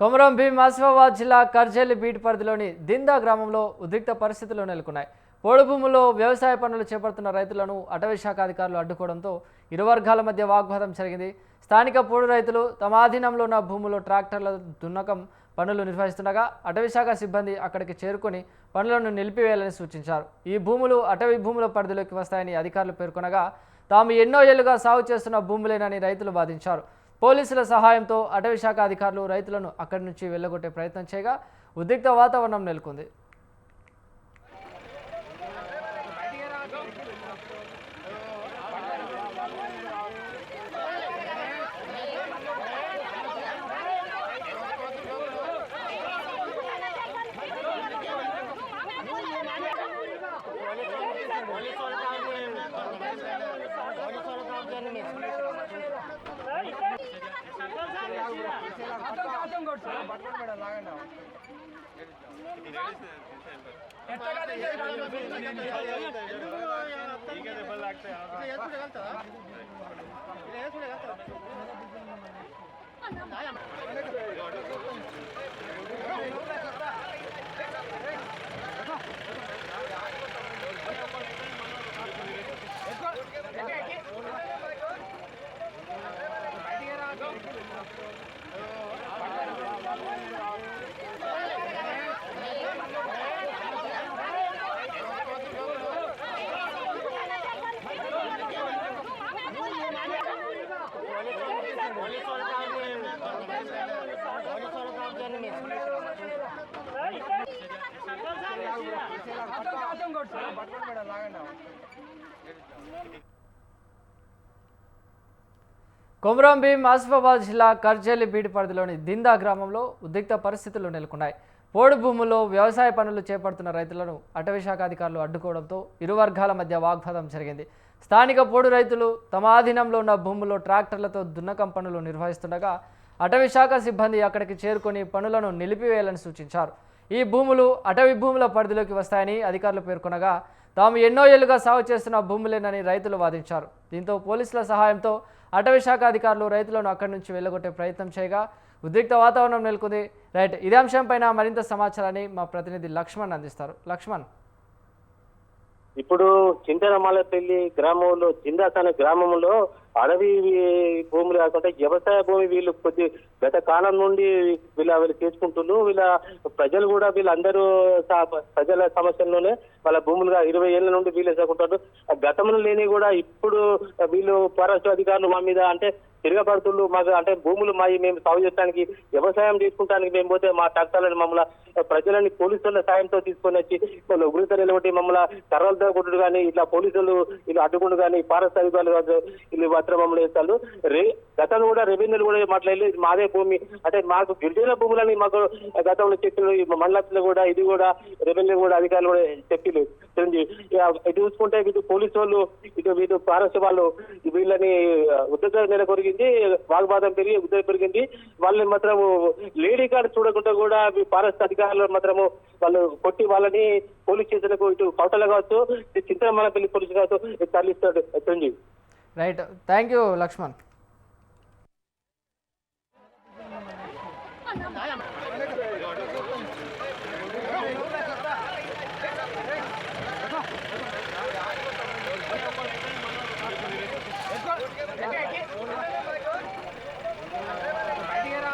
కొమరం భీం ఆసిఫాబాద్ జిల్లా కర్జేలి బీట్ పరిధిలోని దిందా గ్రామంలో ఉద్రిక్త పరిస్థితులు నెలకొన్నాయి. పోడు భూముల్లో వ్యవసాయ పనులు చేపడుతున్న రైతులను అటవీ శాఖ అధికారులు అడ్డుకోవడంతో ఇరు వర్గాల మధ్య వాగ్వాదం జరిగింది. స్థానిక పోడు రైతులు తమ ఆధీనంలో ఉన్న భూముల్లో ట్రాక్టర్ల దున్నకం పనులు నిర్వహిస్తుండగా అటవీ శాఖ సిబ్బంది అక్కడికి చేరుకొని పనులను నిలిపివేయాలని సూచించారు. ఈ భూములు అటవీ భూముల పరిధిలోకి వస్తాయని అధికారులు పేర్కొనగా తాము ఎన్నో ఏళ్లుగా సాగు చేస్తున్న భూములేనని రైతులు వాదించారు. పోలీసుల సహాయంతో అటవీ శాఖ అధికారులు రైతులను అక్కడి నుంచి వెళ్లగొట్టే ప్రయత్నం చేయగా ఉద్రిక్త వాతావరణం నెలకొంది. కొమరం భీం ఆసిఫాబాద్ జిల్లా కర్జేలి బీట్ పరిధిలోని దిందా గ్రామంలో ఉద్రిక్త పరిస్థితులు నెలకొన్నాయి. పోడు భూముల్లో వ్యవసాయ పనులు చేపడుతున్న రైతులను అటవీ శాఖ అధికారులు అడ్డుకోవడంతో ఇరు వర్గాల మధ్య వాగ్వాదం జరిగింది. స్థానిక పోడు రైతులు తమ ఆధీనంలో ఉన్న భూముల్లో ట్రాక్టర్లతో దున్నకం పనులు నిర్వహిస్తుండగా అటవీ శాఖ సిబ్బంది అక్కడికి చేరుకొని పనులను నిలిపివేయాలని సూచించారు. ఈ భూములు అటవీ భూముల పరిధిలోకి వస్తాయని అధికారులు పేర్కొనగా తాము ఎన్నో ఏళ్లుగా సాగు చేస్తున్న భూములేనని రైతులు వాదించారు. దీంతో పోలీసుల సహాయంతో అటవీ శాఖ అధికారులు రైతులను అక్కడి నుంచి వెళ్లగొట్టే ప్రయత్నం చేయగా ఉద్రిక్త వాతావరణం నెలకొంది. రైట్, ఇదే అంశంపైన మరింత సమాచారాన్ని మా ప్రతినిధి లక్ష్మణ్ అందిస్తారు. లక్ష్మణ్, ఇప్పుడు చింతనమాలపల్లి గ్రామంలో జిందాస్ అనే గ్రామంలో అడవి భూములు కాకుండా వ్యవసాయ భూమి వీళ్ళు కొద్ది గత కాలం నుండి వీళ్ళు చేసుకుంటున్నారు. వీళ్ళ ప్రజలు కూడా వీళ్ళందరూ ప్రజల సమస్యల్లోనే వాళ్ళ భూములుగా 20 ఏళ్ల నుండి వీళ్ళు చేసుకుంటారు. గతంలో లేని కూడా ఇప్పుడు వీళ్ళు ఫారెస్ట్ అధికారులు మా మీద అంటే తిరగబడుతుళ్ళు. మాకు అంటే భూములు మేము సాగు చేయడానికి వ్యవసాయం తీసుకుంటానికి మేము పోతే మా ట్రాక్టర్లను మమ్మల్ని ప్రజలని పోలీసుల సాయంతో తీసుకొని వచ్చి ఉగ్రత నిలబట్టి మమ్మల్ని కర్రలతో కొట్టుడు కానీ ఇట్లా పోలీసులు వీళ్ళు అడ్డుకుంటు కానీ ఫారెస్ట్ అధికారులు వీళ్ళు మాత్రం మమ్మల్ని వేస్తారు. గతంలో కూడా రెవెన్యూలు కూడా మాట్లాడలేదు ఇది మాదే భూమి అంటే మాకు గిరిజన భూములని మాకు గతంలో చెప్పిన మండలంలో కూడా ఇది కూడా రెవెన్యూ కూడా అధికారులు కూడా చెప్పిలు. ఇది చూసుకుంటే వీళ్ళు పోలీసు వాళ్ళు వీళ్ళు ఫారెస్ట్ వాళ్ళు వీళ్ళని ఉద్యోగ నెల కొరిగింది, వాగ్వాదం పెరిగి ఉద్యోగం పెరిగింది. వాళ్ళని మాత్రం లేడీ కార్డు చూడకుండా కూడా ఫారెస్ట్ అధికారులు మాత్రము వాళ్ళు కొట్టి వాళ్ళని పోలీస్ స్టేషన్లకు ఇటు కౌటల కావచ్చు చింతనమాలపల్లి పోలీసు కావచ్చు తరలిస్తాడు. Right, thank you Lakshman. బయటికి రా